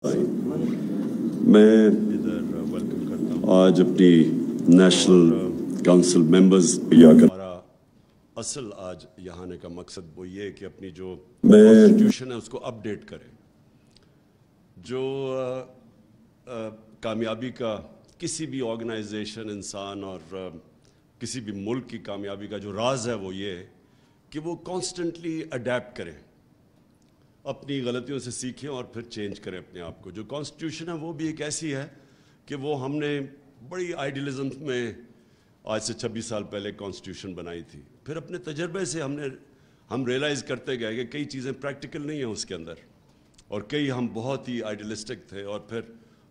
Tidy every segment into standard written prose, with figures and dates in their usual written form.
میں آج اپنی نیشنل کونسل ممبرز ہمارا اصل آج یہاں آنے کا مقصد وہ یہ کہ اپنی جو کانسٹیٹیوشن ہے اس کو اپڈیٹ کریں. جو کامیابی کا کسی بھی آرگنائزیشن انسان اور کسی بھی ملک کی کامیابی کا جو راز ہے وہ یہ کہ وہ کانسٹنٹلی اڈیپٹ کریں, اپنی غلطیوں سے سیکھیں اور پھر چینج کریں اپنے آپ کو. جو کانسٹیٹیوشن ہے وہ بھی ایک ایسی ہے کہ وہ ہم نے بڑی آئیڈیلزم میں آج سے 26 سال پہلے کانسٹیٹیوشن بنائی تھی. پھر اپنے تجربے سے ہم ریئلائز کرتے گئے کہ کئی چیزیں پریکٹیکل نہیں ہیں اس کے اندر, اور کئی ہم بہت ہی آئیڈیلسٹک تھے, اور پھر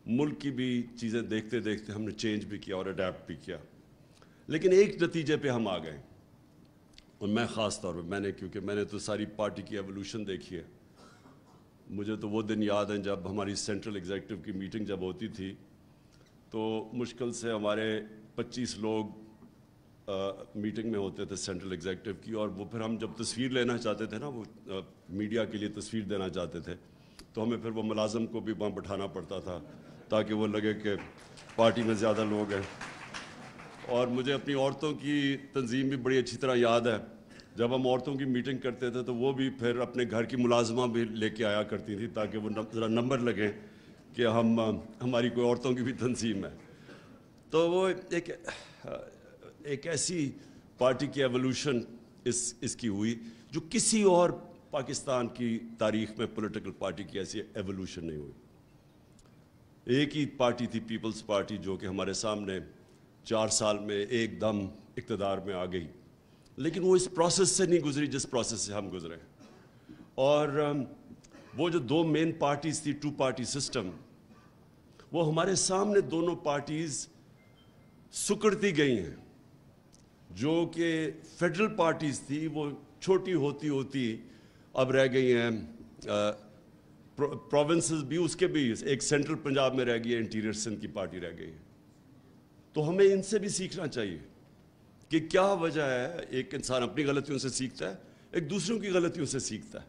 ملک کی بھی چیزیں دیکھتے دیکھتے ہم نے چینج بھی کیا اور اڈیپٹ بھی کیا. لیکن ایک نتیجے پہ ہم آ گئے, اور میں خاص طور پہ کیونکہ میں نے تو ساری پارٹی کی ایولیوشن دیکھی ہے. مجھے تو وہ دن یاد ہیں جب ہماری سینٹرل ایگزیکٹو کی میٹنگ جب ہوتی تھی تو مشکل سے ہمارے 25 لوگ میٹنگ میں ہوتے تھے سینٹرل ایگزیکٹو کی, اور وہ پھر ہم جب تصویر لینا چاہتے تھے نا, وہ میڈیا کے لیے تصویر دینا چاہتے تھے, تو ہمیں پھر وہ ملازم کو بھی وہاں بٹھانا پڑتا تھا تاکہ وہ لگے کہ پارٹی میں زیادہ لوگ ہیں. اور مجھے اپنی عورتوں کی تنظیم بھی بڑی اچھی طرح یاد ہے. جب ہم عورتوں کی میٹنگ کرتے تھے تو وہ بھی پھر اپنے گھر کی ملازمہ بھی لے کے آیا کرتی تھی تاکہ وہ ذرا نمبر لگیں کہ ہماری کوئی عورتوں کی بھی تنظیم ہے. تو وہ ایک ایسی پارٹی کی ایولیوشن اس کی ہوئی جو کسی اور پاکستان کی تاریخ میں پولیٹیکل پارٹی کی ایسی ایولیوشن نہیں ہوئی. ایک ہی پارٹی تھی پیپلز پارٹی جو کہ ہمارے سامنے 4 سال میں ایک دم اقتدار میں آ گئی, لیکن وہ اس پروسیس سے نہیں گزری جس پروسیس سے ہم گزرے. اور وہ جو 2 مین پارٹیز تھی, 2 پارٹی سسٹم, وہ ہمارے سامنے دونوں پارٹیز سکڑتی گئی ہیں. جو کہ فیڈرل پارٹیز تھی وہ چھوٹی ہوتی ہوتی اب رہ گئی ہیں پروونسز بھی, اس کے بھی ایک سینٹرل پنجاب میں رہ گئی ہے, انٹیریئر سندھ کی پارٹی رہ گئی ہے. تو ہمیں ان سے بھی سیکھنا چاہیے کہ کیا وجہ ہے. ایک انسان اپنی غلطیوں سے سیکھتا ہے, ایک دوسروں کی غلطیوں سے سیکھتا ہے.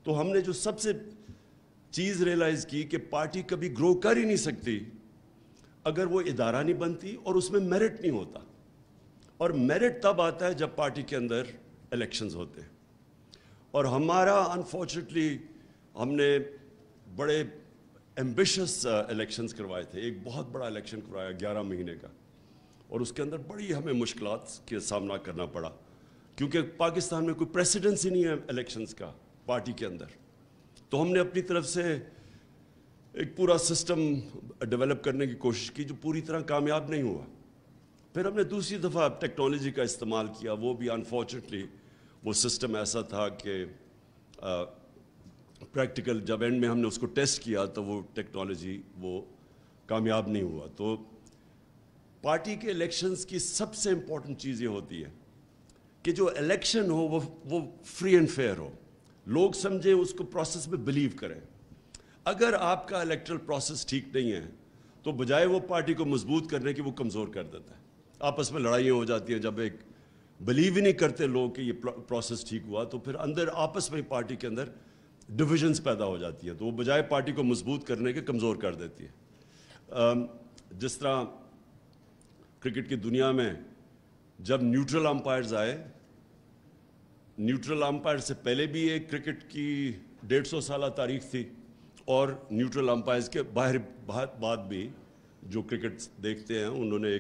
تو ہم نے جو سب سے چیز ریئلائز کی کہ پارٹی کبھی گرو کر ہی نہیں سکتی اگر وہ ادارہ نہیں بنتی اور اس میں میرٹ نہیں ہوتا. اور میرٹ تب آتا ہے جب پارٹی کے اندر الیکشنز ہوتے ہیں. اور ہمارا انفارچونیٹلی ہم نے بڑے ایمبیشس الیکشنز کروائے تھے. ایک بہت بڑا الیکشن کروایا 11 مہینے کا, اور اس کے اندر بڑی ہمیں مشکلات کے سامنا کرنا پڑا کیونکہ پاکستان میں کوئی پریسیڈنس ہی نہیں ہے الیکشنز کا پارٹی کے اندر. تو ہم نے اپنی طرف سے ایک پورا سسٹم ڈیولپ کرنے کی کوشش کی جو پوری طرح کامیاب نہیں ہوا. پھر ہم نے دوسری دفعہ ٹیکنالوجی کا استعمال کیا, وہ بھی انفارچونیٹلی وہ سسٹم ایسا تھا کہ پریکٹیکل جب اینڈ میں ہم نے اس کو ٹیسٹ کیا تو وہ ٹیکنالوجی وہ کامیاب نہیں ہوا. تو پارٹی کے الیکشنز کی سب سے امپورٹنٹ چیز یہ ہوتی ہے کہ جو الیکشن ہو وہ فری اینڈ فیئر ہو, لوگ سمجھیں اس کو پروسیس میں بلیو کریں. اگر آپ کا الیکٹرل پروسیس ٹھیک نہیں ہے تو بجائے وہ پارٹی کو مضبوط کرنے کی وہ کمزور کر دیتا ہے. آپس میں لڑائیاں ہو جاتی ہیں جب ایک بلیو ہی نہیں کرتے لوگ کہ یہ پروسیس ٹھیک ہوا, تو پھر اندر آپس میں پارٹی کے اندر ڈویژنز پیدا ہو جاتی ہیں, تو وہ بجائے پارٹی کو مضبوط کرنے کے کمزور کر دیتی ہے. جس طرح کرکٹ کی دنیا میں جب نیوٹرل امپائرز آئے, نیوٹرل امپائر سے پہلے بھی ایک کرکٹ کی 150 سالہ تاریخ تھی, اور نیوٹرل امپائرز کے بعد بھی جو کرکٹ دیکھتے ہیں انہوں نے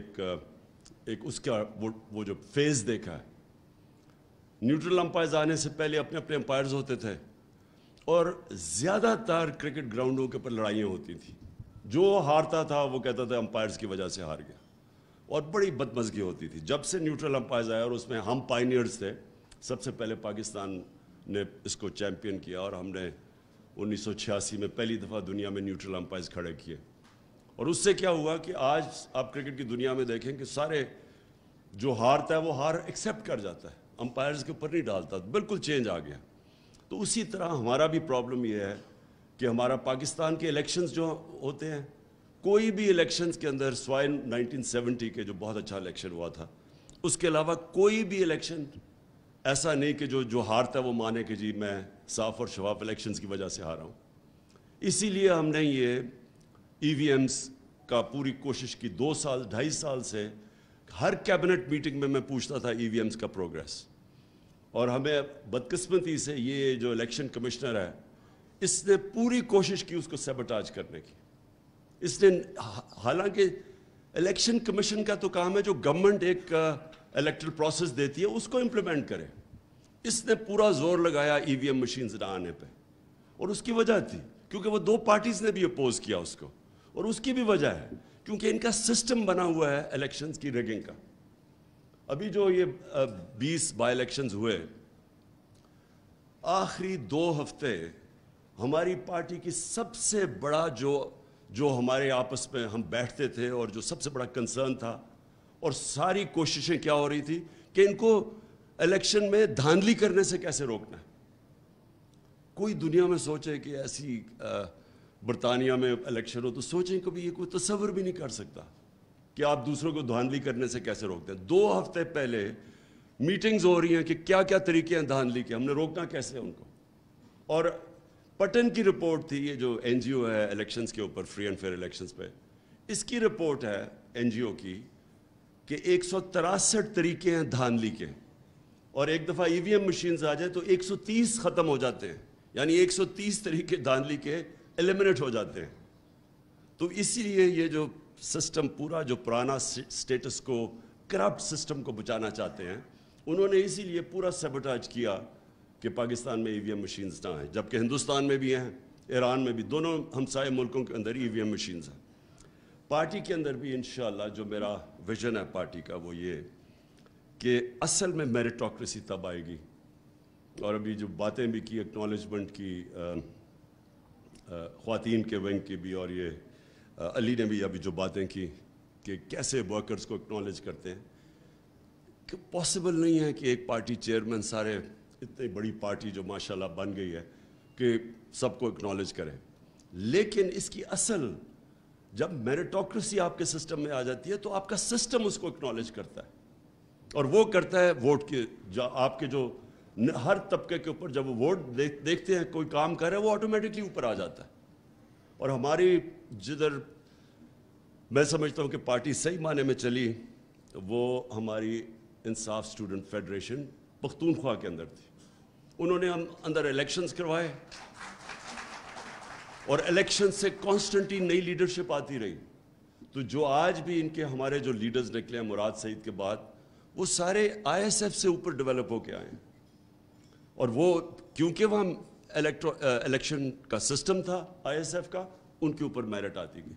ایک اس کا وہ جو فیز دیکھا ہے. نیوٹرل امپائرز آنے سے پہلے اپنے اپنے امپائرز ہوتے تھے, اور زیادہ تر کرکٹ گراؤنڈوں کے اوپر لڑائیاں ہوتی تھیں. جو ہارتا تھا وہ کہتا تھا امپائرز کی وجہ سے ہار گیا, اور بڑی بدمزگی ہوتی تھی. جب سے نیوٹرل امپائرز آئے, اور اس میں ہم پائنیئرز تھے, سب سے پہلے پاکستان نے اس کو چیمپئن کیا, اور ہم نے 1986 میں پہلی دفعہ دنیا میں نیوٹرل امپائرز کھڑے کیے. اور اس سے کیا ہوا کہ آج آپ کرکٹ کی دنیا میں دیکھیں کہ سارے جو ہارتا ہے وہ ہار ایکسیپٹ کر جاتا ہے, امپائرز کے اوپر نہیں ڈالتا, بالکل چینج آ گیا. تو اسی طرح ہمارا بھی پرابلم یہ ہے کہ ہمارا پاکستان کے الیکشنز جو ہوتے ہیں, کوئی بھی الیکشنز کے اندر سوائے 1970 کے جو بہت اچھا الیکشن ہوا تھا, اس کے علاوہ کوئی بھی الیکشن ایسا نہیں کہ جو ہارتا ہے وہ مانے کہ جی میں صاف اور شفاف الیکشنز کی وجہ سے ہارا ہوں. اسی لیے ہم نے یہ EVMs کا پوری کوشش کی. 2 سال 2.5 سال سے ہر کیبنٹ میٹنگ میں پوچھتا تھا EVMs کا پروگریس. اور ہمیں بدقسمتی سے یہ جو الیکشن کمشنر ہے اس نے پوری کوشش کی اس کو سیبوٹاج کرنے کی. اس نے حالانکہ الیکشن کمیشن کا تو کام ہے جو گورنمنٹ ایک الیکٹرل پروسیس دیتی ہے اس کو امپلیمنٹ کرے. اس نے پورا زور لگایا EVM مشینز نہ آنے پہ, اور اس کی وجہ تھی کیونکہ وہ 2 پارٹیز نے بھی اپوز کیا اس کو, اور اس کی بھی وجہ ہے کیونکہ ان کا سسٹم بنا ہوا ہے الیکشنز کی ریگنگ کا. ابھی جو یہ 20 بائی الیکشنز ہوئے, آخری 2 ہفتے ہماری پارٹی کی سب سے بڑا جو ہمارے آپس میں ہم بیٹھتے تھے اور جو سب سے بڑا کنسرن تھا اور ساری کوششیں کیا ہو رہی تھی کہ ان کو الیکشن میں دھاندلی کرنے سے کیسے روکنا ہے. کوئی دنیا میں سوچے کہ ایسی برطانیہ میں الیکشن ہو تو سوچیں کبھی یہ کوئی تصور بھی نہیں کر سکتا کہ آپ دوسروں کو دھاندلی کرنے سے کیسے روکتے ہیں. 2 ہفتے پہلے میٹنگز ہو رہی ہیں کہ کیا کیا طریقے ہیں دھاندلی کے, ہم نے روکنا کیسے ان کو. اور پٹن کی رپورٹ تھی, یہ جو NGO ہے الیکشنز کے اوپر, فری اینڈ فیئر الیکشنز پہ, اس کی رپورٹ ہے NGO کی کہ 163 طریقے ہیں دھاندلی کے, اور ایک دفعہ EVM مشینز آ جائے تو 130 ختم ہو جاتے ہیں, یعنی 130 طریقے دھاندلی کے ایلیمنیٹ ہو جاتے ہیں. تو اسی لیے یہ جو سسٹم پورا جو پرانا سٹیٹس کو, کرپٹ سسٹم کو بچانا چاہتے ہیں, انہوں نے اسی لیے پورا سیبوٹاج کیا کہ پاکستان میں EVM مشینز نہ آئیں, جبکہ ہندوستان میں بھی ہیں, ایران میں بھی, دونوں ہمسائے ملکوں کے اندر EVM مشینز ہیں. پارٹی کے اندر بھی انشاءاللہ جو میرا ویژن ہے پارٹی کا وہ یہ کہ اصل میں میریٹوکریسی تب آئے گی. اور ابھی جو باتیں بھی کی ایکنالجمنٹ کی خواتین کے ونگ کی بھی, اور یہ علی نے بھی ابھی جو باتیں کی کہ کیسے ورکرز کو اکنالج کرتے ہیں, کہ پاسبل نہیں ہے کہ ایک پارٹی چیئرمین سارے اتنی بڑی پارٹی جو ماشاءاللہ بن گئی ہے کہ سب کو اکنالج کرے. لیکن اس کی اصل جب میریٹوکریسی آپ کے سسٹم میں آ جاتی ہے تو آپ کا سسٹم اس کو اکنالج کرتا ہے, اور وہ کرتا ہے ووٹ کے, آپ کے جو ہر طبقے کے اوپر جب وہ ووٹ دیکھتے ہیں کوئی کام کر رہے ہیں وہ آٹومیٹکلی اوپر آ جاتا ہے. اور ہماری جدھر میں سمجھتا ہوں کہ پارٹی صحیح معنی میں چلی وہ ہماری انصاف اسٹوڈنٹ فیڈریشن پختونخوا کے اندر تھی. انہوں نے ہم اندر الیکشنز کروائے, اور الیکشن سے کانسٹنٹلی نئی لیڈرشپ آتی رہی. تو جو آج بھی ان کے ہمارے جو لیڈرز نکلے ہیں مراد سعید کے بعد, وہ سارے ISF سے اوپر ڈیولپ ہو کے آئے ہیں. اور وہ کیونکہ وہاں الیکشن کا سسٹم تھا ISF کا, ان کے اوپر میرٹ آتی گئی.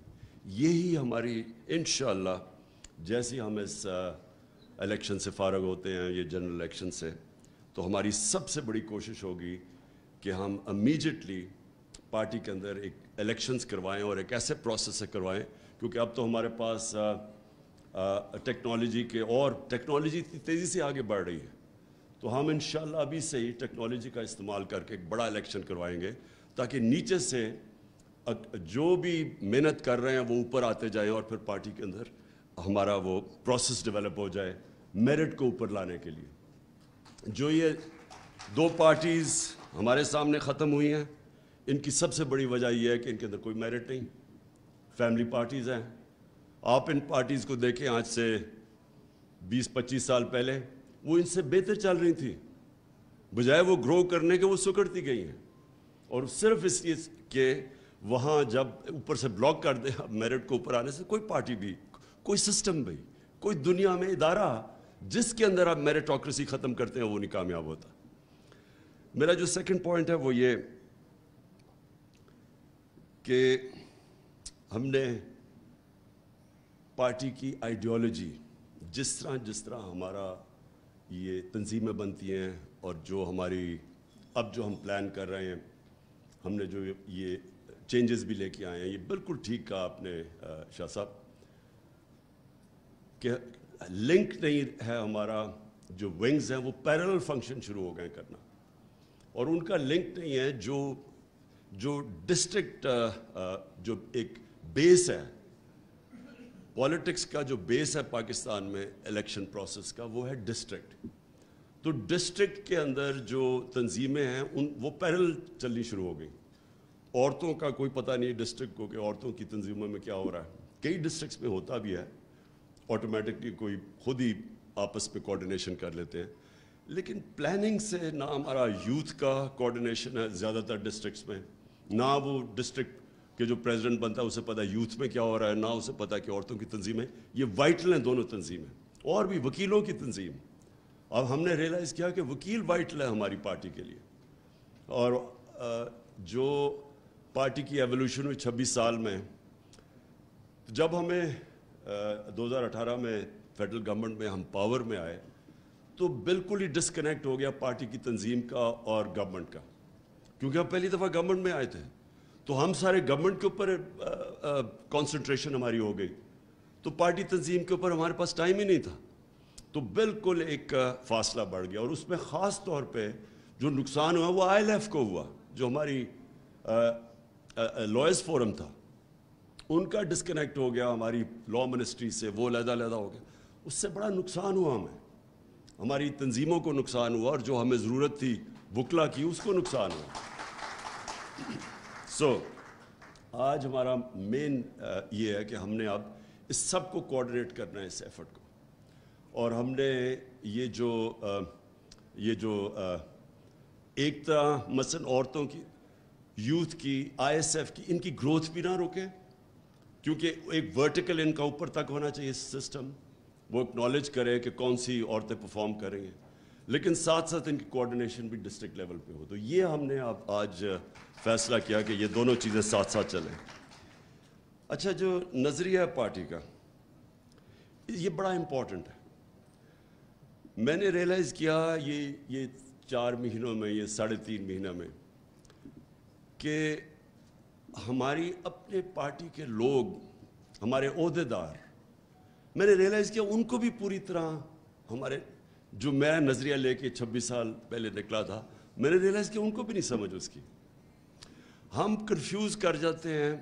یہی ہماری انشاءاللہ جیسے ہم اس الیکشن سے فارغ ہوتے ہیں, یہ جنرل الیکشن سے, تو ہماری سب سے بڑی کوشش ہوگی کہ ہم امیجیٹلی پارٹی کے اندر ایک الیکشنز کروائیں, اور ایک ایسے پروسیس سے کروائیں, کیونکہ اب تو ہمارے پاس ٹیکنالوجی کے, اور ٹیکنالوجی تیزی سے آگے بڑھ رہی ہے, تو ہم انشاءاللہ ابھی سے ہی ٹیکنالوجی کا استعمال کر کے ایک بڑا الیکشن کروائیں گے, تاکہ نیچے سے جو بھی محنت کر رہے ہیں وہ اوپر آتے جائیں, اور پھر پارٹی کے اندر ہمارا وہ پروسیس ڈیولپ ہو جائے میرٹ کو اوپر لانے کے لیے. جو یہ 2 پارٹیز ہمارے سامنے ختم ہوئی ہیں, ان کی سب سے بڑی وجہ یہ ہے کہ ان کے اندر کوئی میرٹ نہیں, فیملی پارٹیز ہیں. آپ ان پارٹیز کو دیکھیں آج سے 20-25 سال پہلے وہ ان سے بہتر چل رہی تھیں, بجائے وہ گرو کرنے کے وہ سکڑتی گئی ہیں. اور صرف اس لیے کہ وہاں جب اوپر سے بلاک کر دیں میرٹ کو اوپر آنے سے, کوئی پارٹی بھی, کوئی سسٹم بھی, کوئی دنیا میں ادارہ جس کے اندر آپ میریٹوکریسی ختم کرتے ہیں وہ نہیں کامیاب ہوتا. میرا جو سیکنڈ پوائنٹ ہے وہ یہ کہ ہم نے پارٹی کی آئیڈیالوجی, جس طرح ہمارا یہ تنظیمیں بنتی ہیں, اور جو ہماری اب جو ہم پلان کر رہے ہیں, ہم نے جو یہ چینجز بھی لے کے آئے ہیں, یہ بالکل ٹھیک کہا آپ نے شاہ صاحب کہ لنک نہیں ہے ہمارا, جو ونگز ہیں وہ پیرلل فنکشن شروع ہو گئے کرنا, اور ان کا لنک نہیں ہے جو ڈسٹرکٹ, جو ایک بیس ہے پالیٹکس کا, جو بیس ہے پاکستان میں الیکشن پروسیس کا, وہ ہے ڈسٹرکٹ. تو ڈسٹرکٹ کے اندر جو تنظیمیں ہیں وہ پیرل چلنی شروع ہو گئیں. عورتوں کا کوئی پتہ نہیں ڈسٹرکٹ کو کہ عورتوں کی تنظیموں میں کیا ہو رہا ہے. کئی ڈسٹرکٹس میں ہوتا بھی ہے, آٹومیٹکلی کوئی خود ہی آپس میں کوارڈینیشن کر لیتے ہیں, لیکن پلاننگ سے نہ ہمارا یوتھ کا کوارڈینیشن ہے زیادہ تر ڈسٹرکٹس میں, نہ وہ ڈسٹرکٹ کے جو پریزیڈنٹ بنتا ہے اسے پتہ ہے یوتھ میں کیا ہو رہا ہے, نہ اسے پتہ کہ عورتوں کی تنظیمیں یہ وائٹل ہیں دونوں تنظیمیں, اور بھی وکیلوں کی تنظیم. اب ہم نے ریئلائز کیا کہ وکیل وائٹل ہے ہماری پارٹی کے لیے, اور جو پارٹی کی ایولیوشن ہوئی 26 سال میں, جب ہمیں 2018 میں فیڈرل گورنمنٹ میں ہم پاور میں آئے تو بالکل ہی ڈسکنیکٹ ہو گیا پارٹی کی تنظیم کا اور گورنمنٹ کا, کیونکہ ہم پہلی دفعہ گورنمنٹ میں آئے تھے تو ہم سارے گورنمنٹ کے اوپر کانسنٹریشن ہماری ہو گئی, تو پارٹی تنظیم کے اوپر ہمارے پاس ٹائم ہی نہیں تھا. تو بالکل ایک فاصلہ بڑھ گیا, اور اس میں خاص طور پہ جو نقصان ہوا وہ ILF کو ہوا, جو ہماری لائرز فورم تھا ان کا ڈسکنیکٹ ہو گیا ہماری لا منسٹری سے, وہ علیحدہ ہو گیا. اس سے بڑا نقصان ہوا ہمیں, ہماری تنظیموں کو نقصان ہوا, اور جو ہمیں ضرورت تھی وکلا کی اس کو نقصان ہوا. سو آج ہمارا مین یہ ہے کہ ہم نے اب اس سب کو کوآرڈینیٹ کرنا ہے, اس ایفرٹ کو, اور ہم نے یہ جو ایک طرح مثلا عورتوں کی, یوتھ کی, ISF کی, ان کی گروتھ بھی نہ روکیں, کیونکہ ایک ورٹیکل ان کا اوپر تک ہونا چاہیے سسٹم, وہ اکنالج کرے کہ کون سی عورتیں پرفارم کریں گے, لیکن ساتھ ساتھ ان کی کوآرڈینیشن بھی ڈسٹرکٹ لیول پہ ہو. تو یہ ہم نے اب آج فیصلہ کیا کہ یہ دونوں چیزیں ساتھ ساتھ چلیں. اچھا, جو نظریہ ہے پارٹی کا یہ بڑا امپورٹنٹ ہے. میں نے ریئلائز کیا یہ 4 مہینوں میں, یہ 3.5 مہینہ میں, کہ ہماری اپنے پارٹی کے لوگ, ہمارے عہدیدار, میں نے ریئلائز کیا ان کو بھی پوری طرح ہمارے جو میں نظریہ لے کے 26 سال پہلے نکلا تھا, میں نے ریئلائز کیا ان کو بھی نہیں سمجھ اس کی. ہم کنفیوز کر جاتے ہیں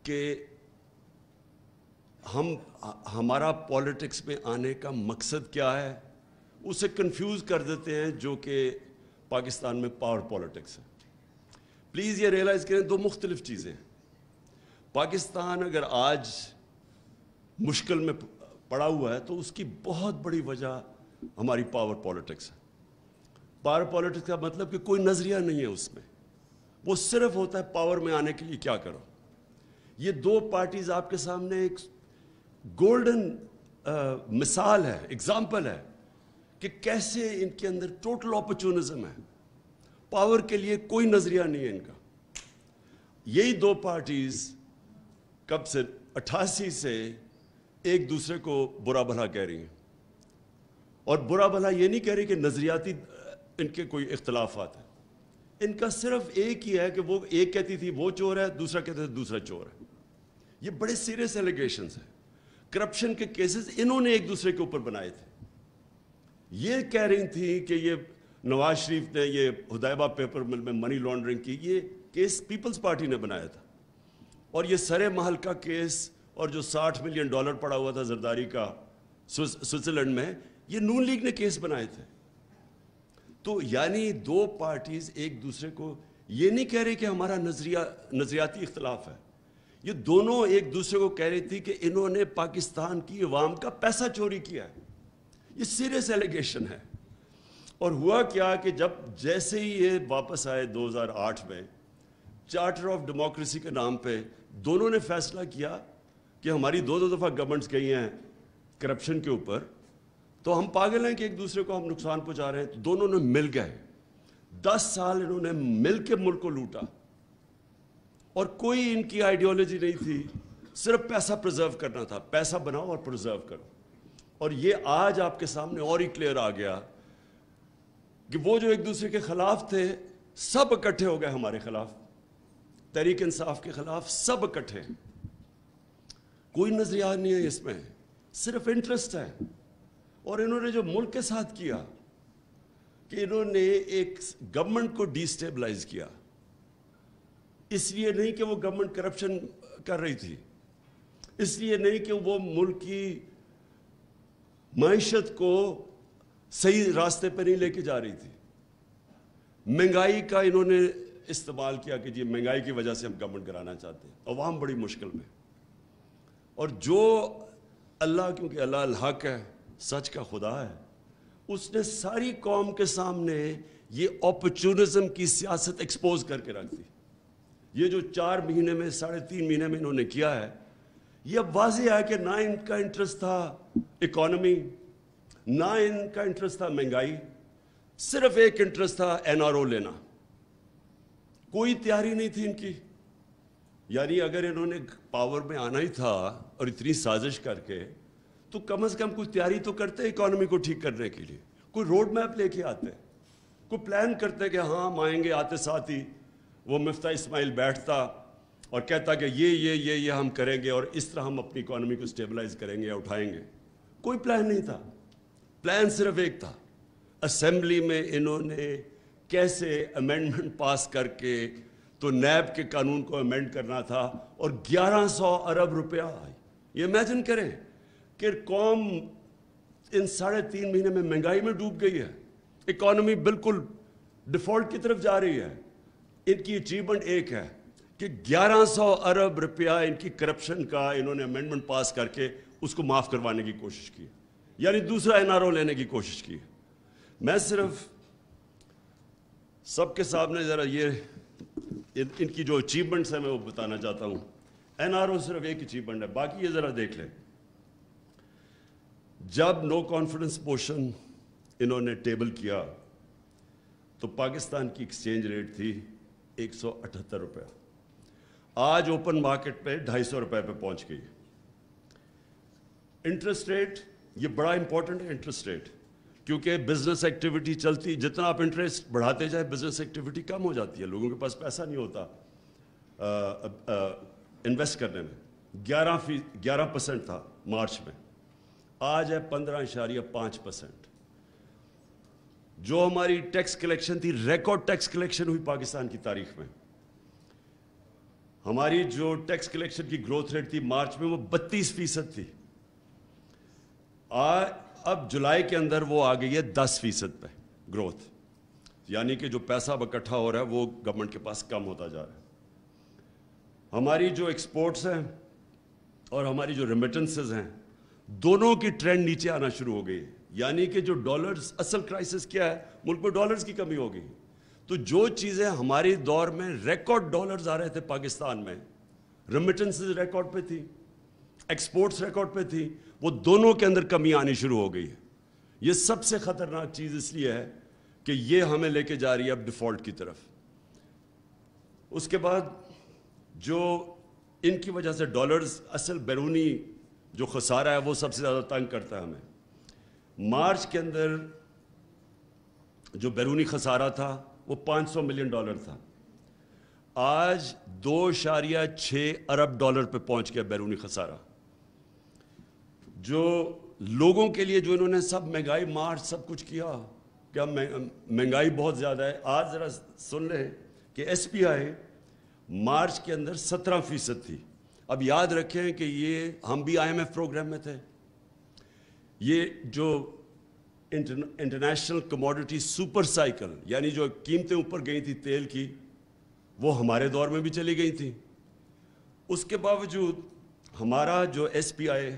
کہ ہمارا پولیٹکس میں آنے کا مقصد کیا ہے, اسے کنفیوز کر دیتے ہیں, جو کہ پاکستان میں پاور پولیٹکس ہے. پلیز یہ ریئلائز کریں, 2 مختلف چیزیں ہیں. پاکستان اگر آج مشکل میں پڑا ہوا ہے تو اس کی بہت بڑی وجہ ہماری پاور پولیٹکس ہے. پاور پولیٹکس کا مطلب کہ کوئی نظریہ نہیں ہے اس میں, وہ صرف ہوتا ہے پاور میں آنے کے لیے کیا کرو. یہ 2 پارٹیز آپ کے سامنے ایک گولڈن مثال ہے, ایگزامپل ہے کہ کیسے ان کے اندر ٹوٹل اپرچونزم ہے, پاور کے لیے کوئی نظریہ نہیں ہے ان کا. یہی 2 پارٹیز کب سے 88 سے ایک دوسرے کو برا بھلا کہہ رہی ہیں, اور برا بھلا یہ نہیں کہہ رہی کہ نظریاتی ان کے کوئی اختلافات ہیں, ان کا صرف ایک ہی ہے کہ وہ ایک کہتی تھی وہ چور ہے, دوسرا کہتے تھے دوسرا چور ہے. یہ بڑے سیریس ایلیگیشنز ہیں, کرپشن کے کیسز انہوں نے ایک دوسرے کے اوپر بنائے تھے. یہ کہہ رہی تھی کہ یہ نواز شریف نے یہ ہدایبہ پیپر مل میں منی لانڈرنگ کی, یہ کیس پیپلز پارٹی نے بنایا تھا, اور یہ سرے محل کا کیس اور جو $60 ملین پڑا ہوا تھا زرداری کا سوئٹزرلینڈ میں, یہ نون لیگ نے کیس بنائے تھے. تو یعنی 2 پارٹیز ایک دوسرے کو یہ نہیں کہہ رہے کہ ہمارا نظریاتی اختلاف ہے, یہ دونوں ایک دوسرے کو کہہ رہی تھی کہ انہوں نے پاکستان کی عوام کا پیسہ چوری کیا ہے. یہ سیریس ایلیگیشن ہے. اور ہوا کیا کہ جیسے ہی یہ واپس آئے 2008 میں, چارٹر آف ڈیموکریسی کے نام پہ دونوں نے فیصلہ کیا کہ ہماری 2 دفعہ گورنمنٹس گئی ہیں کرپشن کے اوپر, تو ہم پاگل ہیں کہ ایک دوسرے کو ہم نقصان پہنچا رہے ہیں. تو دونوں نے مل گئے, 10 سال انہوں نے مل کے ملک کو لوٹا, اور کوئی ان کی آئیڈیالوجی نہیں تھی, صرف پیسہ پرزرو کرنا تھا, پیسہ بناؤ اور پرزرو کرو. اور یہ آج آپ کے سامنے اور ہی کلیئر آ گیا کہ وہ جو ایک دوسرے کے خلاف تھے سب اکٹھے ہو گئے ہمارے خلاف, تحریک انصاف کے خلاف سب اکٹھے. کوئی نظریہ نہیں ہے اس میں, صرف انٹرسٹ ہے. اور انہوں نے جو ملک کے ساتھ کیا کہ انہوں نے ایک گورنمنٹ کو ڈی سٹیبلائز کیا, اس لیے نہیں کہ وہ گورنمنٹ کرپشن کر رہی تھی, اس لیے نہیں کہ وہ ملک کی معیشت کو صحیح راستے پہ نہیں لے کے جا رہی تھی. مہنگائی کا انہوں نے استعمال کیا کہ جی مہنگائی کی وجہ سے ہم گورنمنٹ کرانا چاہتے ہیں، عوام بڑی مشکل میں. اور جو اللہ، کیونکہ اللہ الحق ہے، سچ کا خدا ہے، اس نے ساری قوم کے سامنے یہ اپرچونزم کی سیاست ایکسپوز کر کے رکھ دی. یہ جو 4 مہینے میں 3.5 مہینے میں انہوں نے کیا ہے، یہ اب واضح ہے کہ نہ ان کا انٹرسٹ تھا اکانومی، نہ ان کا انٹرسٹ تھا مہنگائی، صرف ایک انٹرسٹ تھا NRO لینا. کوئی تیاری نہیں تھی ان کی. یعنی اگر انہوں نے پاور میں آنا ہی تھا اور اتنی سازش کر کے، تو کم از کم کوئی تیاری تو کرتے اکانومی کو ٹھیک کرنے کے لیے، کوئی روڈ میپ لے کے آتے، کوئی پلان کرتے کہ ہاں ہم آئیں گے. آتے ساتھ ہی وہ مفتاح اسماعیل بیٹھتا اور کہتا کہ یہ ہم کریں گے اور اس طرح ہم اپنی اکانومی کو اسٹیبلائز کریں گے یا اٹھائیں گے. کوئی پلان نہیں تھا. پلان صرف ایک تھا، اسمبلی میں انہوں نے کیسے امینڈمنٹ پاس کر کے تو نیب کے قانون کو امینڈ کرنا تھا، اور 1100 ارب روپیہ. یہ امیجن کریں کہ قوم ان 3.5 مہینے میں مہنگائی میں ڈوب گئی ہے، اکانومی بالکل ڈیفالٹ کی طرف جا رہی ہے. ان کی اچیومنٹ ایک ہے کہ 1100 ارب روپیہ ان کی کرپشن کا انہوں نے امینڈمنٹ پاس کر کے اس کو معاف کروانے کی کوشش کی، یعنی دوسرا NRO لینے کی کوشش کی. میں صرف سب کے سامنے ذرا یہ ان کی جو اچیومنٹس ہیں میں وہ بتانا چاہتا ہوں. NRO صرف ایک اچیومنٹ ہے، باقی یہ ذرا دیکھ لیں. جب نو کانفیڈنس موشن انہوں نے ٹیبل کیا تو پاکستان کی ایکسچینج ریٹ تھی 178 روپے. آج اوپن مارکیٹ پہ 250 روپے پہ پہنچ گئی. انٹرسٹ ریٹ، یہ بڑا امپورٹنٹ ہے انٹرسٹ ریٹ، کیونکہ بزنس ایکٹیویٹی چلتی، جتنا آپ انٹرسٹ بڑھاتے جائے بزنس ایکٹیویٹی کم ہو جاتی ہے، لوگوں کے پاس پیسہ نہیں ہوتا انویسٹ کرنے میں. 11% تھا مارچ میں، آج ہے 15.5%. جو ہماری ٹیکس کلیکشن تھی، ریکارڈ ٹیکس کلیکشن ہوئی پاکستان کی تاریخ میں. ہماری جو ٹیکس کلیکشن کی گروتھ ریٹ تھی مارچ میں وہ 32% تھی. اب جولائی کے اندر وہ آ گئی ہے 10% پہ گروتھ، یعنی کہ جو پیسہ اب اکٹھا ہو رہا ہے وہ گورنمنٹ کے پاس کم ہوتا جا رہا ہے. ہماری جو ایکسپورٹس ہیں اور ہماری جو ریمیٹنسز ہیں، دونوں کی ٹرینڈ نیچے آنا شروع ہو گئی. یعنی کہ جو ڈالرز، اصل کرائسس کیا ہے، ملک میں ڈالرز کی کمی ہو گئی. تو جو چیزیں ہماری دور میں ریکارڈ ڈالرز آ رہے تھے پاکستان میں، ریمیٹنسز ریکارڈ پہ تھی، ایکسپورٹس ریکارڈ پہ تھی، وہ دونوں کے اندر کمی آنی شروع ہو گئی ہے. یہ سب سے خطرناک چیز اس لیے ہے کہ یہ ہمیں لے کے جا رہی ہے اب ڈیفالٹ کی طرف. اس کے بعد جو ان کی وجہ سے ڈالرز، اصل بیرونی جو خسارہ ہے وہ سب سے زیادہ تنگ کرتا ہے ہمیں. مارچ کے اندر جو بیرونی خسارہ تھا وہ $500 ملین تھا، آج 2.6 ارب ڈالر پہ پہنچ گیا بیرونی خسارہ. جو لوگوں کے لیے جو انہوں نے سب مہنگائی مارچ سب کچھ کیا کہ مہنگائی بہت زیادہ ہے. آج ذرا سن لیں کہ SPI مارچ کے اندر 17% تھی. اب یاد رکھیں کہ یہ ہم بھی IMF پروگرام میں تھے. یہ جو انٹرنیشنل کموڈٹی سپر سائیکل، یعنی جو قیمتیں اوپر گئی تھی تیل کی، وہ ہمارے دور میں بھی چلی گئی تھی. اس کے باوجود ہمارا جو SPI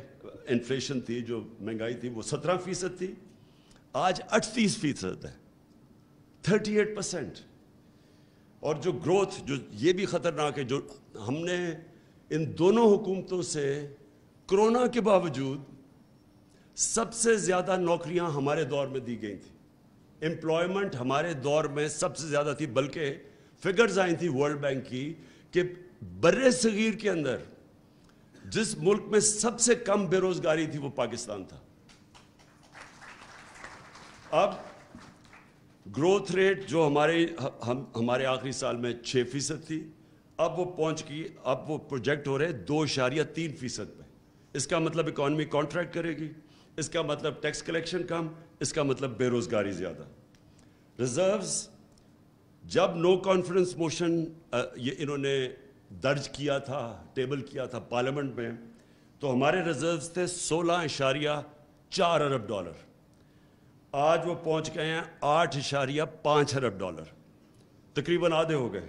انفلیشن تھی، جو مہنگائی تھی، وہ 17% تھی، آج 38% ہے، 38%. اور جو گروتھ، جو یہ بھی خطرناک ہے، جو ہم نے ان دونوں حکومتوں سے کرونا کے باوجود سب سے زیادہ نوکریاں ہمارے دور میں دی گئی تھیں. امپلائمنٹ ہمارے دور میں سب سے زیادہ تھی، بلکہ فگرز آئی تھی ورلڈ بینک کی کہ بر صغیر کے اندر جس ملک میں سب سے کم بے روزگاری تھی وہ پاکستان تھا. اب گروتھ ریٹ جو ہمارے آخری سال میں 6% تھی، اب وہ پہنچ گئی، اب وہ پروجیکٹ ہو رہے 2.3% پہ. اس کا مطلب اکانومی کانٹریکٹ کرے گی، اس کا مطلب ٹیکس کلیکشن کم، اس کا مطلب بے روزگاری زیادہ. ریزروز جب نو کانفیڈنس موشن یہ انہوں نے درج کیا تھا، ٹیبل کیا تھا پارلیمنٹ میں، تو ہمارے ریزروز تھے 16.4 ارب ڈالر. آج وہ پہنچ گئے ہیں 8.5 ارب ڈالر، تقریباً آدھے ہو گئے.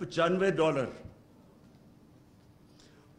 $95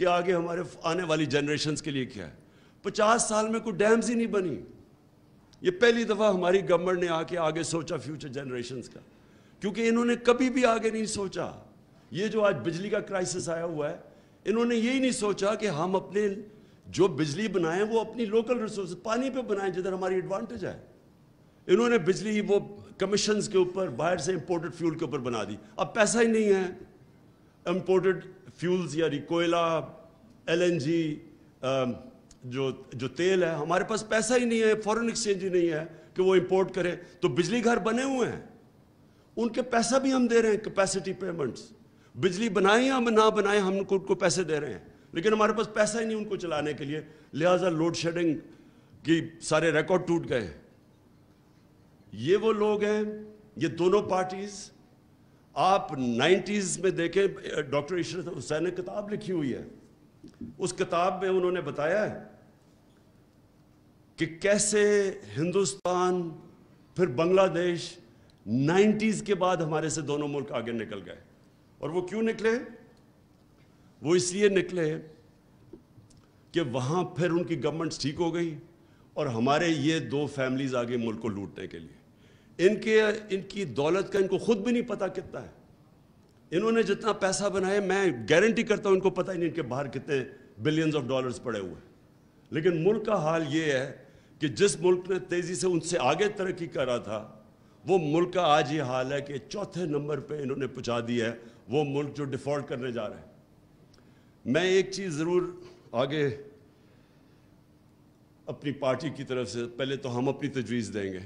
کہ آگے ہمارے آنے والی جنریشنز کے لیے کیا ہے. 50 سال میں کوئی ڈیمز ہی نہیں بنی. یہ پہلی دفعہ ہماری گورنمنٹ نے آگے سوچا فیوچر جنریشنز کا, کیونکہ انہوں نے کبھی بھی آگے نہیں سوچا. یہ جو آج بجلی کا کرائسس آیا ہوا ہے, انہوں نے یہی نہیں سوچا کہ ہم اپنے جو بجلی بنائیں وہ اپنی لوکل ریسورس پانی پہ بنائیں جدھر ہماری ایڈوانٹیج ہے. انہوں نے بجلی وہ کمیشنز کے اوپر باہر سے امپورٹڈ فیول کے اوپر بنا دی. اب پیسہ ہی نہیں ہے امپورٹڈ فیولز یعنی کوئلہ, LNG, جو تیل ہے, ہمارے پاس پیسہ ہی نہیں ہے, فورن ایکسچینج ہی نہیں ہے کہ وہ امپورٹ کرے. تو بجلی گھر بنے ہوئے ہیں, ان کے پیسہ بھی ہم دے رہے ہیں, کیپیسٹی پیمنٹس. بجلی بنائیں یا نہ بنائیں ہم ان کو پیسے دے رہے ہیں, لیکن ہمارے پاس پیسہ ہی نہیں ان کو چلانے کے لیے. لہٰذا لوڈ شیڈنگ کی سارے ریکارڈ ٹوٹ گئے. یہ وہ لوگ ہیں, یہ دونوں پارٹیز. آپ 90s میں دیکھیں, ڈاکٹر عشرت حسین نے کتاب لکھی ہوئی ہے, اس کتاب میں انہوں نے بتایا ہے کہ کیسے ہندوستان پھر بنگلہ دیش 90s کے بعد ہمارے سے دونوں ملک آگے نکل گئے. اور وہ کیوں نکلے؟ وہ اس لیے نکلے کہ وہاں پھر ان کی گورنمنٹس ٹھیک ہو گئی اور ہمارے یہ دو فیملیز آگے ملک کو لوٹنے کے لیے. ان کی دولت کا ان کو خود بھی نہیں پتا کتنا ہے. انہوں نے جتنا پیسہ بنایا, میں گارنٹی کرتا ہوں ان کو پتہ ہی نہیں ان کے باہر کتنے بلینز آف ڈالرز پڑے ہوئے ہیں. لیکن ملک کا حال یہ ہے کہ جس ملک نے تیزی سے ان سے آگے ترقی کر رہا تھا, وہ ملک کا آج یہ حال ہے کہ 4تھے نمبر پہ انہوں نے پہنچا دیا ہے, وہ ملک جو ڈیفالٹ کرنے جا رہے ہیں. میں ایک چیز ضرور آگے اپنی پارٹی کی طرف سے, پہلے تو ہم اپنی تجویز دیں گے.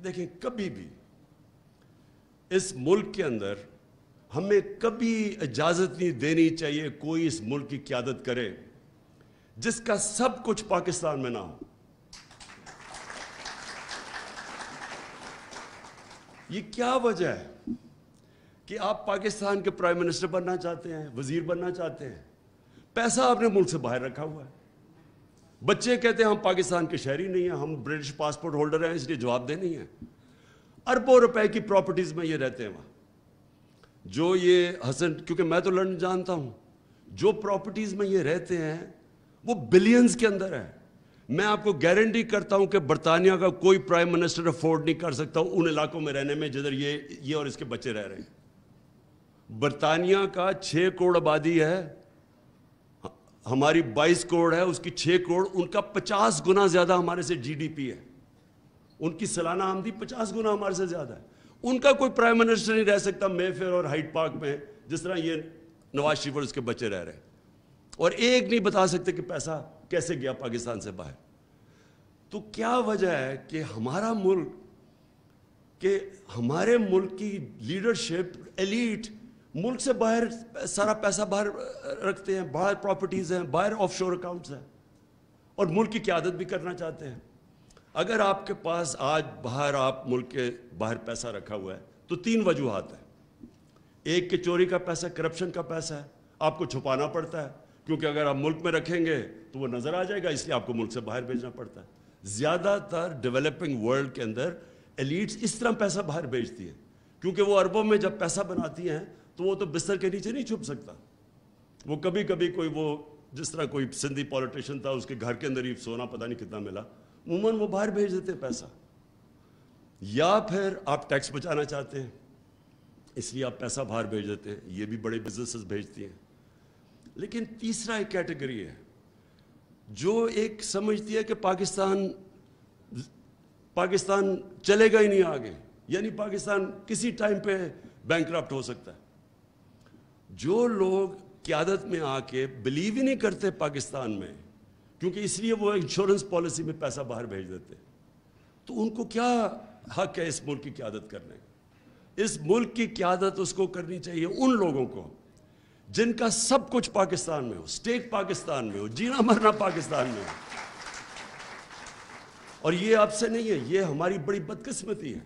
دیکھیں, کبھی بھی اس ملک کے اندر ہمیں کبھی اجازت نہیں دینی چاہیے کوئی اس ملک کی قیادت کرے جس کا سب کچھ پاکستان میں نہ ہو. یہ کیا وجہ ہے کہ آپ پاکستان کے پرائم منسٹر بننا چاہتے ہیں, وزیر بننا چاہتے ہیں, پیسہ آپ نے ملک سے باہر رکھا ہوا ہے. بچے کہتے ہیں ہم پاکستان کے شہری نہیں ہیں, ہم برٹش پاسپورٹ ہولڈر ہیں, اس لیے جواب دہ نہیں ہیں. اربوں روپے کی پراپرٹیز میں یہ رہتے ہیں وہاں. جو یہ حسن, کیونکہ میں تو لندن جانتا ہوں, جو پراپرٹیز میں یہ رہتے ہیں وہ بلینز کے اندر ہے. میں آپ کو گارنٹی کرتا ہوں کہ برطانیہ کا کوئی پرائم منسٹر افورڈ نہیں کر سکتا ان علاقوں میں رہنے میں جدھر یہ اور اس کے بچے رہ رہے ہیں. برطانیہ کا 6 کروڑ آبادی ہے, ہماری 22 کروڑ ہے, اس کی 6 کروڑ, ان کا 50 گنا زیادہ ہمارے سے GDP ہے. ان کی سالانہ آمدنی 50 گنا ہمارے سے زیادہ ہے. ان کا کوئی پرائم منسٹر نہیں رہ سکتا مے فیئر اور ہائیڈ پارک میں جس طرح یہ نواز شریف اور اس کے بچے رہ رہے ہیں. اور ایک نہیں بتا سکتے کہ پیسہ کیسے گیا پاکستان سے باہر. تو کیا وجہ ہے کہ ہمارا ملک, کہ ہمارے ملک کی لیڈرشپ, ایلیٹ ملک سے باہر سارا پیسہ باہر رکھتے ہیں, باہر پراپرٹیز ہیں, باہر آف شور اکاؤنٹس ہیں, اور ملک کی قیادت بھی کرنا چاہتے ہیں. اگر آپ کے پاس آج باہر, آپ ملک کے باہر پیسہ رکھا ہوا ہے تو 3 وجوہات ہیں. ایک کہ چوری کا پیسہ, کرپشن کا پیسہ ہے, آپ کو چھپانا پڑتا ہے, کیونکہ اگر آپ ملک میں رکھیں گے تو وہ نظر آ جائے گا, اس لیے آپ کو ملک سے باہر بھیجنا پڑتا ہے. زیادہ تر ڈیولپنگ ورلڈ کے اندر ایلیٹس اس طرح پیسہ باہر بھیجتی ہے, کیونکہ وہ اربوں میں جب پیسہ بناتی ہیں تو وہ تو بستر کے نیچے نہیں چھپ سکتا. وہ کبھی کبھی کوئی, وہ جس طرح کوئی سندھی پولیٹیشین تھا, اس کے گھر کے اندر ہی سونا پتہ نہیں کتنا ملا, عموماً وہ باہر بھیج دیتے پیسہ. یا پھر آپ ٹیکس بچانا چاہتے ہیں, اس لیے آپ پیسہ باہر بھیج دیتے ہیں, یہ بھی بڑے بزنسز بھیجتی ہیں. لیکن تیسرا ایک کیٹیگری ہے جو ایک سمجھتی ہے کہ پاکستان چلے گا ہی نہیں آگے, یعنی پاکستان کسی ٹائم پہ بینکرپٹ ہو سکتا ہے. جو لوگ قیادت میں آ کے بلیو ہی نہیں کرتے پاکستان میں, کیونکہ اس لیے وہ انشورنس پالیسی میں پیسہ باہر بھیج دیتے, تو ان کو کیا حق ہے اس ملک کی قیادت کرنے کا؟ اس ملک کی قیادت اس کو کرنی چاہیے ان لوگوں کو جن کا سب کچھ پاکستان میں ہو, اسٹیٹ پاکستان میں ہو, جینا مرنا پاکستان میں ہو. اور یہ آپ سے نہیں ہے, یہ ہماری بڑی بدقسمتی ہے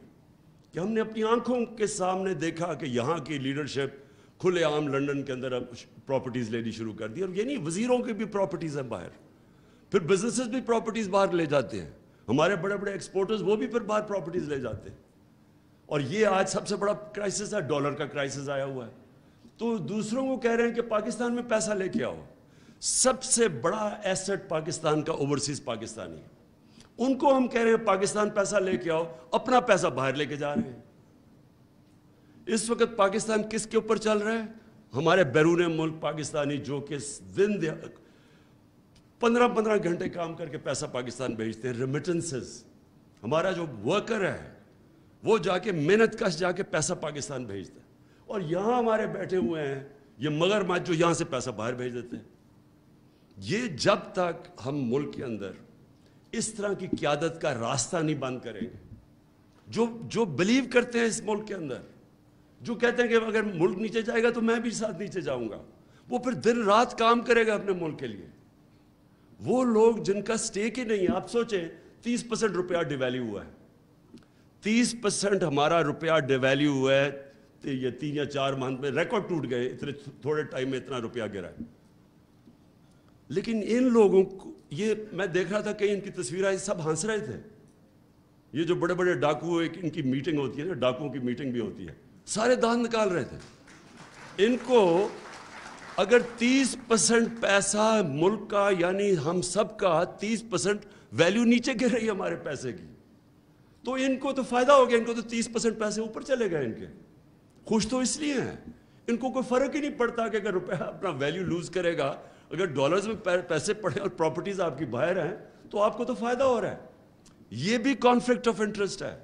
کہ ہم نے اپنی آنکھوں کے سامنے دیکھا کہ یہاں کی لیڈرشپ کھلے عام لنڈن کے اندر پراپرٹیز لینی شروع کر دی. اور یہ نہیں, وزیروں کی بھی پراپرٹیز ہیں باہر, پھر بزنسز بھی پراپرٹیز باہر لے جاتے ہیں, ہمارے بڑے بڑے ایکسپورٹرز وہ بھی پھر باہر پراپرٹیز لے جاتے ہیں. اور یہ آج سب سے بڑا کرائسس ہے, ڈالر کا کرائسس آیا ہوا ہے. تو دوسروں کو کہہ رہے ہیں کہ پاکستان میں پیسہ لے کے آؤ. سب سے بڑا ایسٹ پاکستان کا اوورسیز پاکستانی ہے. ان کو ہم کہہ رہے ہیں پاکستان پیسہ لے کے آؤ, اپنا پیسہ باہر لے کے جا رہے ہیں. اس وقت پاکستان کس کے اوپر چل رہا ہے؟ ہمارے بیرون ملک پاکستانی جو کہ دن 15 گھنٹے کام کر کے پیسہ پاکستان بھیجتے ہیں. ریمیٹنسز, ہمارا جو ورکر ہے وہ جا کے محنت کش جا کے پیسہ پاکستان بھیجتا ہے, اور یہاں ہمارے بیٹھے ہوئے ہیں یہ مگر ماج جو یہاں سے پیسہ باہر بھیج دیتے ہیں. یہ جب تک ہم ملک کے اندر اس طرح کی قیادت کا راستہ نہیں بند کریں گے, جو بلیو کرتے ہیں اس ملک کے اندر, جو کہتے ہیں کہ اگر ملک نیچے جائے گا تو میں بھی ساتھ نیچے جاؤں گا, وہ پھر دن رات کام کرے گا اپنے ملک کے لیے. وہ لوگ جن کا سٹیک ہی نہیں ہے. آپ سوچیں 30% روپیہ ڈیویلیو ہوا ہے, 30% ہمارا روپیہ ڈیویلیو ہوا ہے. یہ 3 یا 4 ماہ میں ریکارڈ ٹوٹ گئے, اتنے تھوڑے ٹائم میں اتنا روپیہ گرا ہے. لیکن ان لوگوں کو, یہ میں دیکھ رہا تھا کہ ان کی تصویریں سب ہنس رہے تھے. یہ جو بڑے بڑے ڈاکو, ان کی میٹنگ ہوتی ہے نا, ڈاکوؤں کی میٹنگ بھی ہوتی ہے, سارے دانت نکال رہے تھے. ان کو اگر 30% پیسہ ملک کا, یعنی ہم سب کا 30% ویلیو نیچے گر رہی ہے ہمارے پیسے کی, تو ان کو تو فائدہ ہو گیا. ان کو تو 30% پیسے اوپر چلے گئے. ان کے خوش تو اس لیے ہیں, ان کو کوئی فرق ہی نہیں پڑتا کہ اگر روپیہ اپنا ویلیو لوز کرے گا, اگر ڈالرز میں پیسے پڑے اور پراپرٹیز آپ کی باہر ہیں تو آپ کو تو فائدہ ہو رہا ہے. یہ بھی کانفلکٹ آف انٹرسٹ ہے.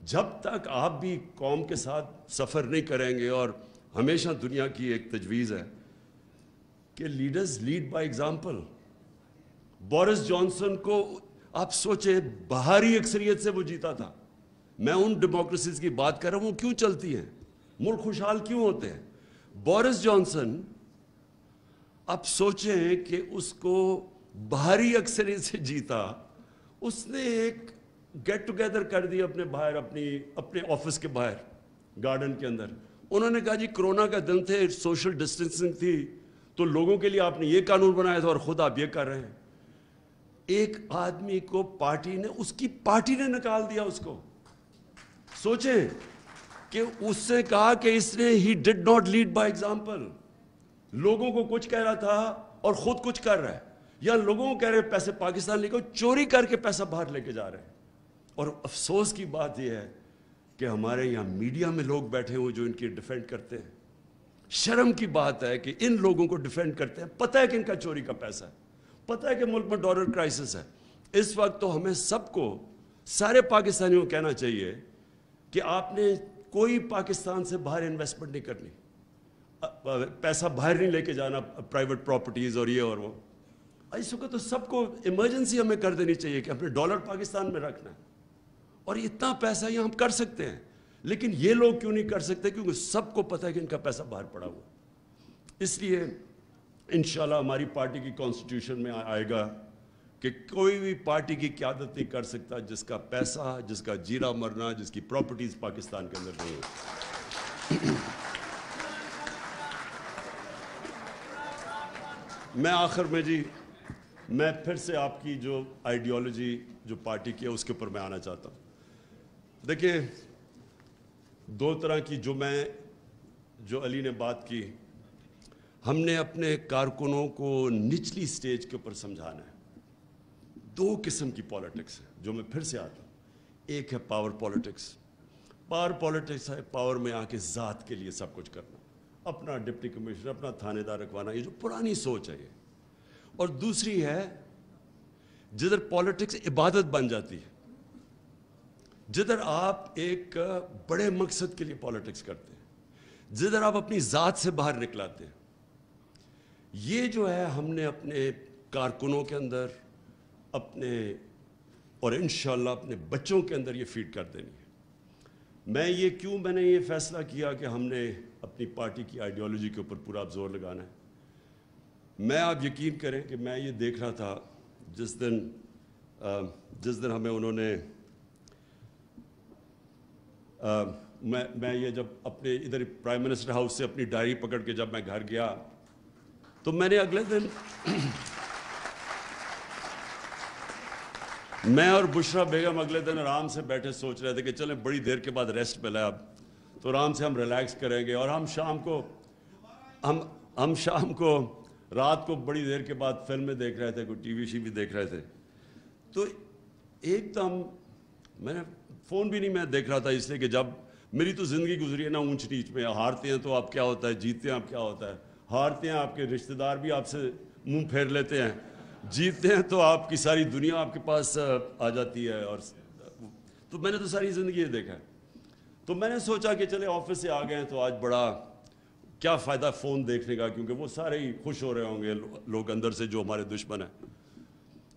جب تک آپ بھی قوم کے ساتھ سفر نہیں کریں گے, اور ہمیشہ دنیا کی ایک تجویز ہے کہ leaders lead by example. Boris Johnson کو آپ سوچیں بھاری اکثریت سے وہ جیتا تھا. میں ان ڈیموکریسیز کی بات کر رہا ہوں, وہ کیوں چلتی ہیں, ملک خوشحال کیوں ہوتے ہیں. بورس جانسن آپ سوچیں کہ اس کو بھاری اکثریت سے جیتا, اس نے ایک گیٹ ٹوگیدر کر دی اپنے باہر, اپنے آفس کے باہر گارڈن کے اندر. انہوں نے کہا جی کرونا کا دن تھے, سوشل ڈسٹینسنگ تھی, تو لوگوں کے لیے آپ نے یہ قانون بنایا تھا اور خود آپ یہ کر رہے ہیں. ایک آدمی کو پارٹی نے, اس کی پارٹی نے نکال دیا اس کو. سوچیں کہ اس سے کہا کہ اس نے he did not lead by example. لوگوں کو کچھ کہہ رہا تھا اور خود کچھ کر رہا ہے, یا لوگوں کو کہہ رہے ہیں پیسے پاکستان لے کے, چوری کر کے پیسہ باہر لے کے جا رہے ہیں. اور افسوس کی بات یہ ہے کہ ہمارے یہاں میڈیا میں لوگ بیٹھے ہوئے جو ان کی ڈیفینڈ کرتے ہیں. شرم کی بات ہے کہ ان لوگوں کو ڈیفینڈ کرتے ہیں, پتہ ہے کہ ان کا چوری کا پیسہ ہے, پتہ ہے کہ ملک میں ڈالر کرائسس ہے. اس وقت تو ہمیں سب کو, سارے پاکستانیوں کو کہنا چاہیے کہ آپ نے کوئی پاکستان سے باہر انویسٹمنٹ نہیں کرنی, پیسہ باہر نہیں لے کے جانا, پرائیویٹ پراپرٹیز اور یہ اور وہ. اس وقت تو سب کو ایمرجنسی ہمیں کر دینی چاہیے کہ اپنے ڈالر پاکستان میں رکھنا ہے, اور اتنا پیسہ یہ ہم کر سکتے ہیں. لیکن یہ لوگ کیوں نہیں کر سکتے؟ کیونکہ سب کو پتہ ہے کہ ان کا پیسہ باہر پڑا ہوا. اس لیے انشاءاللہ ہماری پارٹی کی کانسٹیٹیوشن میں آئے گا کہ کوئی بھی پارٹی کی قیادت نہیں کر سکتا جس کا پیسہ, جس کا جینا مرنا, جس کی پراپرٹیز پاکستان کے اندر نہیں ہے. میں آخر میں جی, میں پھر سے آپ کی جو آئیڈیالوجی جو پارٹی کی ہے اس کے اوپر میں آنا چاہتا ہوں. دیکھیں, 2 طرح کی جو علی نے بات کی, ہم نے اپنے کارکنوں کو نچلی سٹیج کے اوپر سمجھانا ہے. 2 قسم کی پالیٹکس ہے جو میں پھر سے آتا ہوں. ایک ہے پاور پالیٹکس. پاور پالیٹکس ہے پاور میں آ کے ذات کے لیے سب کچھ کرنا, اپنا ڈپٹی کمشنر, اپنا تھانے دار رکھوانا, یہ جو پرانی سوچ ہے یہ. اور دوسری ہے جدھر پالیٹکس عبادت بن جاتی ہے, جدھر آپ ایک بڑے مقصد کے لیے پالیٹکس کرتے ہیں, جدھر آپ اپنی ذات سے باہر نکلاتے ہیں. یہ جو ہے ہم نے اپنے کارکنوں کے اندر اپنے اور انشاءاللہ اپنے بچوں کے اندر یہ فیڈ کر دینی ہے. میں نے یہ فیصلہ کیا کہ ہم نے اپنی پارٹی کی آئیڈیالوجی کے اوپر پورا زور لگانا ہے. میں آپ یقین کریں کہ میں یہ دیکھ رہا تھا جس دن ہمیں انہوں نے میں یہ جب اپنے ادھر پرائم منسٹر ہاؤس سے اپنی ڈائری پکڑ کے جب میں گھر گیا تو میں نے اگلے دن میں اور بشرا بیگم اگلے دن آرام سے بیٹھے سوچ رہے تھے کہ چلیں بڑی دیر کے بعد ریسٹ ملا ہے اب تو آرام سے ہم ریلیکس کریں گے, اور ہم شام کو رات کو بڑی دیر کے بعد فلمیں دیکھ رہے تھے, کوئی ٹی وی بھی دیکھ رہے تھے, تو ایک دم میں نے فون بھی نہیں میں دیکھ رہا تھا, اس لیے کہ جب میری تو زندگی گزری ہے نا اونچ نیچ میں, ہارتے ہیں تو آپ کیا ہوتا ہے, جیتتے ہیں آپ کیا ہوتا ہے, ہارتے ہیں آپ کے رشتہ دار بھی آپ سے منہ پھیر لیتے ہیں, جیتتے ہیں تو آپ کی ساری دنیا آپ کے پاس آ جاتی ہے. اور تو میں نے تو ساری زندگی یہ دیکھا ہے. تو میں نے سوچا کہ چلے آفس سے آ گئے ہیں تو آج بڑا کیا فائدہ فون دیکھنے کا, کیونکہ وہ سارے ہی خوش ہو رہے ہوں گے لوگ اندر سے جو ہمارے دشمن ہیں.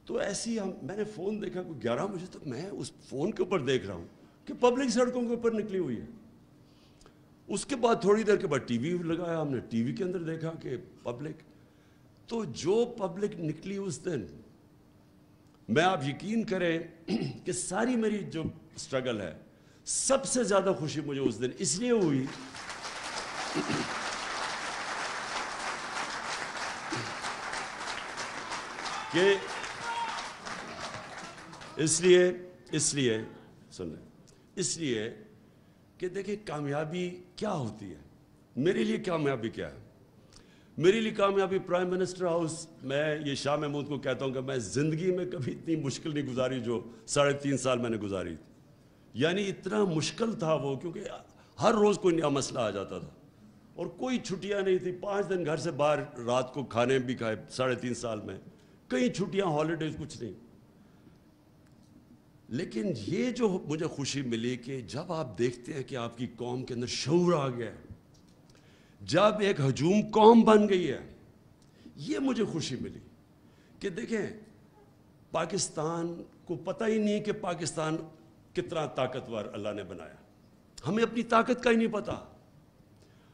تو ایسی میں نے فون دیکھا کوئی 11 بجے, تو میں اس فون کے اوپر دیکھ رہا ہوں کہ پبلک سڑکوں کے اوپر نکلی ہوئی ہے. اس کے بعد تھوڑی دیر کے بعد ٹی وی لگایا, ہم نے ٹی وی کے اندر دیکھا کہ پبلک, تو جو پبلک نکلی اس دن, میں آپ یقین کریں کہ ساری میری جو سٹرگل ہے, سب سے زیادہ خوشی مجھے اس دن اس لیے ہوئی کہ اس لیے کہ دیکھیں کامیابی کیا ہوتی ہے. میرے لیے کامیابی کیا ہے؟ میرے لیے کامیابی پرائم منسٹر ہاؤس. میں یہ شاہ محمود کو کہتا ہوں کہ میں زندگی میں کبھی اتنی مشکل نہیں گزاری جو 3.5 سال میں نے گزاری تھی. یعنی اتنا مشکل تھا وہ, کیونکہ ہر روز کوئی نیا مسئلہ آ جاتا تھا اور کوئی چھٹیاں نہیں تھی. 5 دن گھر سے باہر رات کو کھانے بھی کھائے 3.5 سال میں, کئی چھٹیاں, ہالیڈیز کچھ نہیں. لیکن یہ جو مجھے خوشی ملی کہ جب آپ دیکھتے ہیں کہ آپ کی قوم کے اندر شعور آ گیا ہے, جب ایک ہجوم قوم بن گئی ہے, یہ مجھے خوشی ملی کہ دیکھیں پاکستان کو پتہ ہی نہیں کہ پاکستان کتنا طاقتور اللہ نے بنایا. ہمیں اپنی طاقت کا ہی نہیں پتا.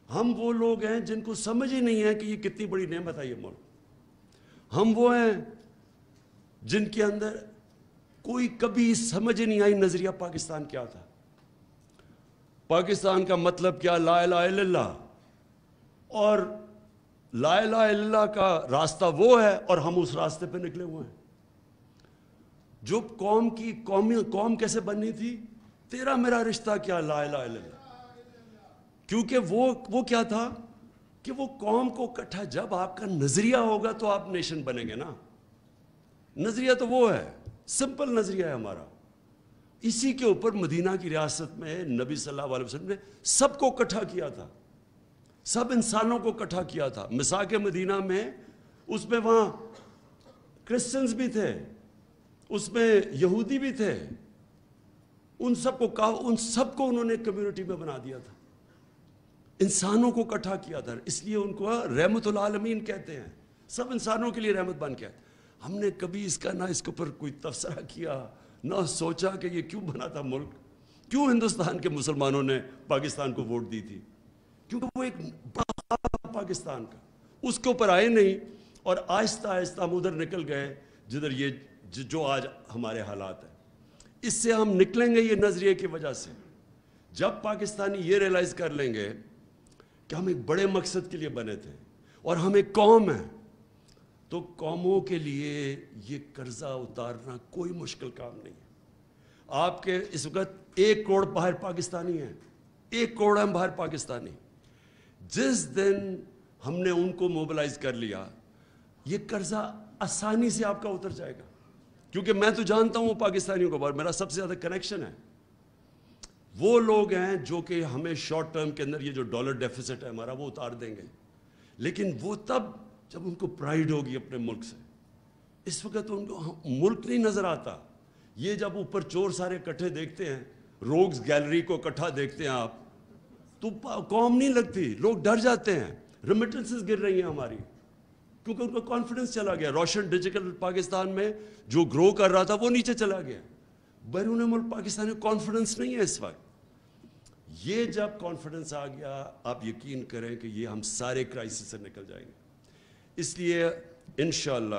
ہم وہ لوگ ہیں جن کو سمجھ ہی نہیں ہے کہ یہ کتنی بڑی نعمت ہے یہ ملک. ہم وہ ہیں جن کے اندر کوئی کبھی سمجھ نہیں آئی نظریہ پاکستان کیا تھا. پاکستان کا مطلب کیا, لا الہ الا اللہ, اور لا الہ الا اللہ کا راستہ وہ ہے اور ہم اس راستے پہ نکلے ہوئے ہیں. جو قوم کیسے بننی تھی, تیرا میرا رشتہ کیا, لا الہ الا اللہ. کیونکہ وہ کیا تھا کہ وہ قوم کو اکٹھا, جب آپ کا نظریہ ہوگا تو آپ نیشن بنیں گے نا. نظریہ تو وہ ہے, سمپل نظریہ ہے ہمارا. اسی کے اوپر مدینہ کی ریاست میں نبی صلی اللہ علیہ وسلم نے سب کو اکٹھا کیا تھا, سب انسانوں کو اکٹھا کیا تھا. مساق مدینہ میں, اس میں وہاں کرسچنز بھی تھے, اس میں یہودی بھی تھے, ان سب کو انہوں نے کمیونٹی میں بنا دیا تھا, انسانوں کو اکٹھا کیا تھا. اس لیے ان کو رحمت العالمین کہتے ہیں, سب انسانوں کے لیے رحمت بن کے. ہم نے کبھی اس کے اوپر کوئی تبصرہ کیا, نہ سوچا کہ یہ کیوں بنا تھا ملک, کیوں ہندوستان کے مسلمانوں نے پاکستان کو ووٹ دی تھی, کیونکہ وہ ایک بڑا پاکستان کا, اس کے اوپر آئے نہیں. اور آہستہ آہستہ ہم ادھر نکل گئے جدھر یہ جو آج ہمارے حالات ہیں. اس سے ہم نکلیں گے یہ نظریے کی وجہ سے, جب پاکستانی یہ ریلائز کر لیں گے کہ ہم ایک بڑے مقصد کے لیے بنے تھے اور ہم ایک قوم ہیں. تو قوموں کے لیے یہ قرضہ اتارنا کوئی مشکل کام نہیں ہے. آپ کے اس وقت 1 کروڑ باہر پاکستانی ہیں, 1 کروڑ ہم باہر پاکستانی. جس دن ہم نے ان کو موبلائز کر لیا, یہ قرضہ آسانی سے آپ کا اتر جائے گا. کیونکہ میں تو جانتا ہوں پاکستانیوں کو, میرا سب سے زیادہ کنیکشن ہے. وہ لوگ ہیں جو کہ ہمیں شارٹ ٹرم کے اندر یہ جو ڈالر ڈیفیسٹ ہے ہمارا وہ اتار دیں گے, لیکن وہ تب جب ان کو پرائیڈ ہوگی اپنے ملک سے. اس وقت ان کو ملک نہیں نظر آتا. یہ جب اوپر چور سارے اکٹھے دیکھتے ہیں, روگز گیلری کو اکٹھا دیکھتے ہیں آپ, تو قوم نہیں لگتی, لوگ ڈر جاتے ہیں. ریمیٹنسز گر رہی ہیں ہماری, کیونکہ ان کو کانفیڈنس چلا گیا. روشن ڈیجیٹل پاکستان میں جو گرو کر رہا تھا وہ نیچے چلا گیا. بیرون ملک پاکستان میں کانفیڈنس نہیں ہے اس وقت. یہ جب کانفیڈنس آ گیا, آپ یقین کریں کہ یہ ہم سارے کرائسس سے نکل جائیں گے. اس لیے انشاءاللہ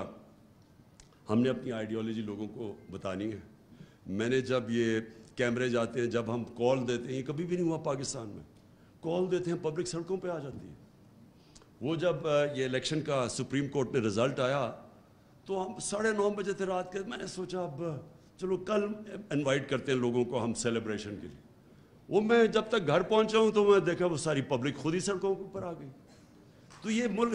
ہم نے اپنی آئیڈیالوجی لوگوں کو بتانی ہے. میں نے جب یہ کیمرے جاتے ہیں, جب ہم کال دیتے ہیں, یہ کبھی بھی نہیں ہوا پاکستان میں, کال دیتے ہیں پبلک سڑکوں پہ آ جاتی ہے. وہ جب یہ الیکشن کا سپریم کورٹ میں رزلٹ آیا تو ہم 9:30 بجے تھے رات کے. میں نے سوچا اب چلو کل انوائٹ کرتے ہیں لوگوں کو ہم سیلیبریشن کے لیے. وہ میں جب تک گھر پہنچا ہوں تو میں دیکھا وہ ساری پبلک خود ہی سڑکوں کے اوپر آ گئی. تو یہ ملک